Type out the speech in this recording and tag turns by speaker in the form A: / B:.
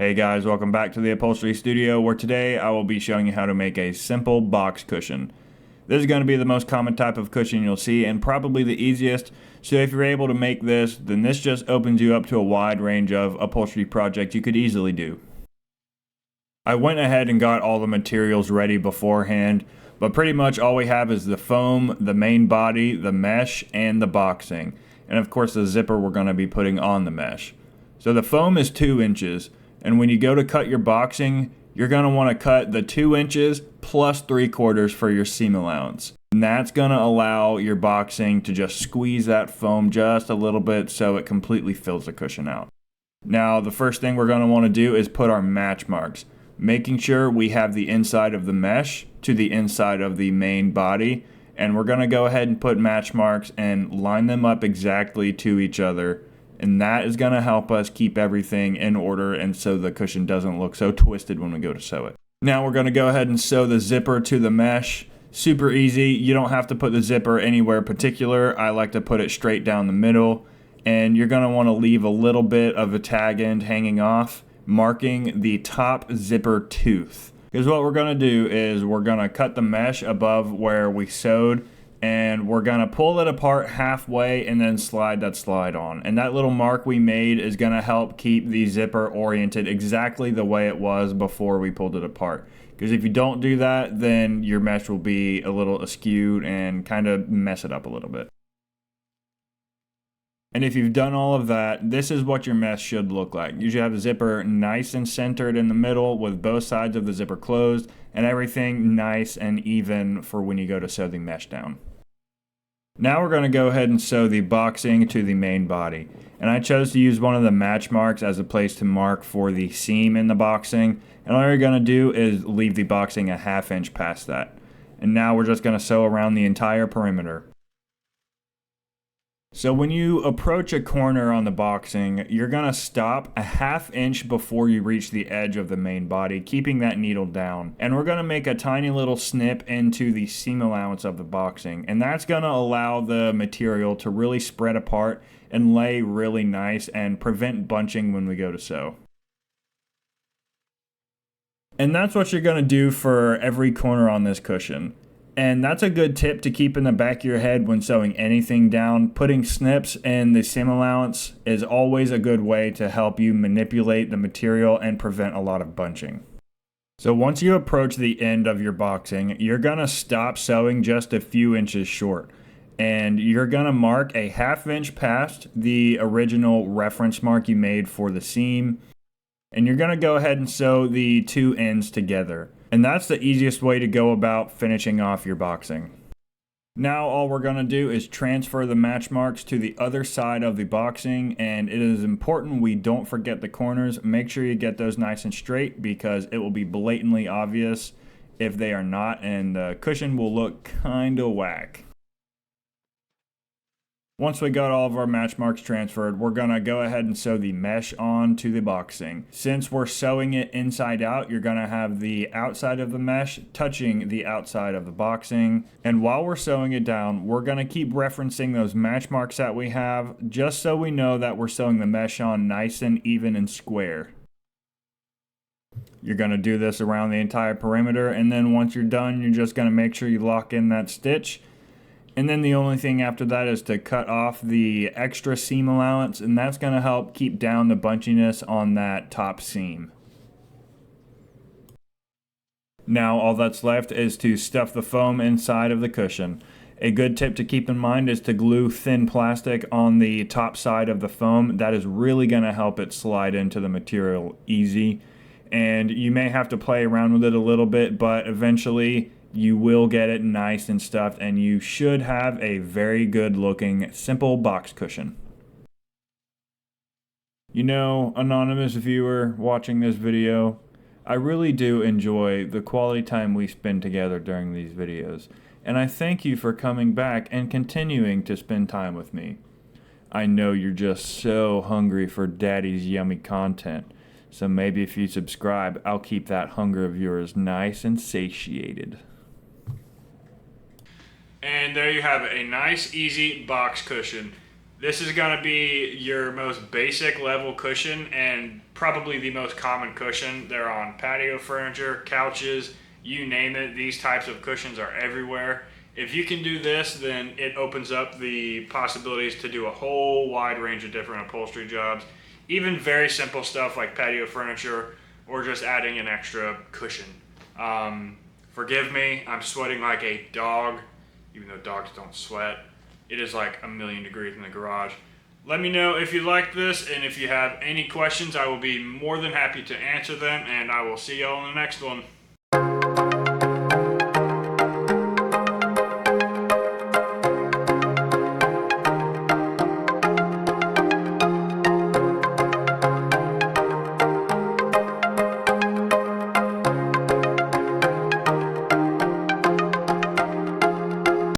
A: Hey guys, welcome back to the Upholstery Studio, where today I will be showing you how to make a simple box cushion. This is going to be the most common type of cushion you'll see and probably the easiest, so if you're able to make this, then this just opens you up to a wide range of upholstery projects you could easily do. I went ahead and got all the materials ready beforehand, but pretty much all we have is the foam, the main body, the mesh, and the boxing. And of course the zipper we're going to be putting on the mesh. So the foam is 2 inches. And when you go to cut your boxing, you're going to want to cut the 2 inches plus 3/4 for your seam allowance. And that's going to allow your boxing to just squeeze that foam just a little bit so it completely fills the cushion out. Now, the first thing we're going to want to do is put our match marks, making sure we have the inside of the mesh to the inside of the main body. And we're going to go ahead and put match marks and line them up exactly to each other. And that is going to help us keep everything in order and so the cushion doesn't look so twisted when we go to sew it. Now we're going to go ahead and sew the zipper to the mesh. Super easy. You don't have to put the zipper anywhere particular. I like to put it straight down the middle. And you're going to want to leave a little bit of a tag end hanging off, marking the top zipper tooth. Because what we're going to do is we're going to cut the mesh above where we sewed, and we're going to pull it apart halfway and then slide that slide on. And that little mark we made is going to help keep the zipper oriented exactly the way it was before we pulled it apart. Because if you don't do that, then your mesh will be a little askew and kind of mess it up a little bit. And if you've done all of that, this is what your mesh should look like. You should have the zipper nice and centered in the middle with both sides of the zipper closed and everything nice and even for when you go to sew the mesh down. Now we're going to go ahead and sew the boxing to the main body. And I chose to use one of the match marks as a place to mark for the seam in the boxing. And all you're going to do is leave the boxing a 1/2 inch past that. And now we're just going to sew around the entire perimeter. So when you approach a corner on the boxing, you're going to stop a 1/2 inch before you reach the edge of the main body, keeping that needle down. And we're going to make a tiny little snip into the seam allowance of the boxing. And that's going to allow the material to really spread apart and lay really nice and prevent bunching when we go to sew. And that's what you're going to do for every corner on this cushion. And that's a good tip to keep in the back of your head when sewing anything down. Putting snips in the seam allowance is always a good way to help you manipulate the material and prevent a lot of bunching. So once you approach the end of your boxing, you're going to stop sewing just a few inches short. And you're going to mark a 1/2 inch past the original reference mark you made for the seam. And you're going to go ahead and sew the 2 ends together. And that's the easiest way to go about finishing off your boxing. Now all we're going to do is transfer the match marks to the other side of the boxing, and it is important we don't forget the corners. Make sure you get those nice and straight because it will be blatantly obvious if they are not, and the cushion will look kinda whack. Once we got all of our match marks transferred, we're going to go ahead and sew the mesh on to the boxing. Since we're sewing it inside out, you're going to have the outside of the mesh touching the outside of the boxing. And while we're sewing it down, we're going to keep referencing those match marks that we have, just so we know that we're sewing the mesh on nice and even and square. You're going to do this around the entire perimeter, and then once you're done, you're just going to make sure you lock in that stitch. And then the only thing after that is to cut off the extra seam allowance, and that's going to help keep down the bunchiness on that top seam. Now all that's left is to stuff the foam inside of the cushion. A good tip to keep in mind is to glue thin plastic on the top side of the foam. That is really going to help it slide into the material easy. And you may have to play around with it a little bit, but eventually you will get it nice and stuffed, and you should have a very good looking simple box cushion. You know, anonymous viewer watching this video, I really do enjoy the quality time we spend together during these videos, and I thank you for coming back and continuing to spend time with me. I know you're just so hungry for daddy's yummy content, so maybe if you subscribe, I'll keep that hunger of yours nice and satiated. And there you have it, a nice, easy box cushion. This is going to be your most basic level cushion and probably the most common cushion. They're on patio furniture, couches, you name it. These types of cushions are everywhere. If you can do this, then it opens up the possibilities to do a whole wide range of different upholstery jobs. Even very simple stuff like patio furniture or just adding an extra cushion. Forgive me, I'm sweating like a dog, even though dogs don't sweat. It is like a million degrees in the garage. Let me know if you like this, and if you have any questions, I will be more than happy to answer them, and I will see y'all in the next one.